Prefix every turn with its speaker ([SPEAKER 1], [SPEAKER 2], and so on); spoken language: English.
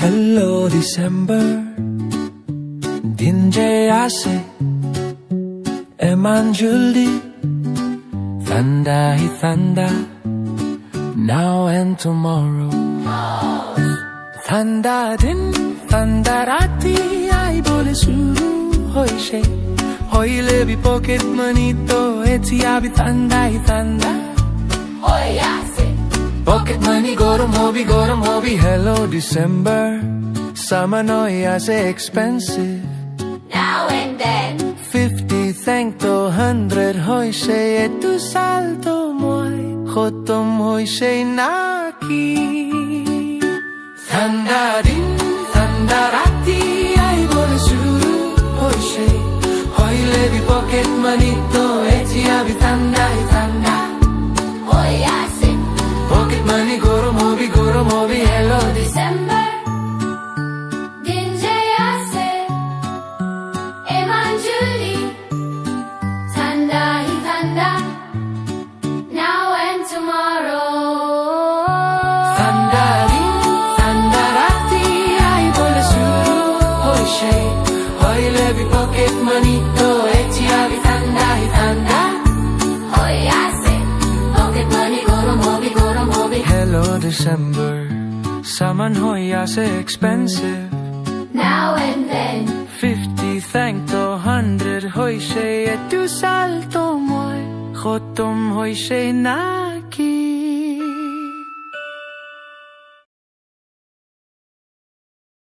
[SPEAKER 1] Hello December, din je ase, eman juldi, thanda hi thanda, now and tomorrow. Thanda din, thanda rati, ai bole shuru hoise, hoile bhi pocket money to eti abi thanda hi thanda. Hoyase. Pocket money gorum hobi. Hello December, summer no yase expensive.
[SPEAKER 2] Now and then
[SPEAKER 1] 50 thank to 100 hoy se tu salto moi khotom hoy se naki. Thanda din thanda rati ai bole shuru hoy se hoy levi pocket money to eti abi thanda hi thanda.
[SPEAKER 2] hoyase.
[SPEAKER 1] Pocket money gorum hobi. Hello
[SPEAKER 2] December din je ase, eman juldi, thanda hi thanda, now and tomorrow.
[SPEAKER 1] Thanda din thanda rati ai bole shuru hoy se hoy levi pocket money to eti abi thanda hi thanda.
[SPEAKER 2] Hoyase. Pocket money gorum hobi.
[SPEAKER 1] Hello December, saman hoy ase expensive.
[SPEAKER 2] Now and then
[SPEAKER 1] 50 thank to 100 hoy se tu salto moi khotom hoy se na.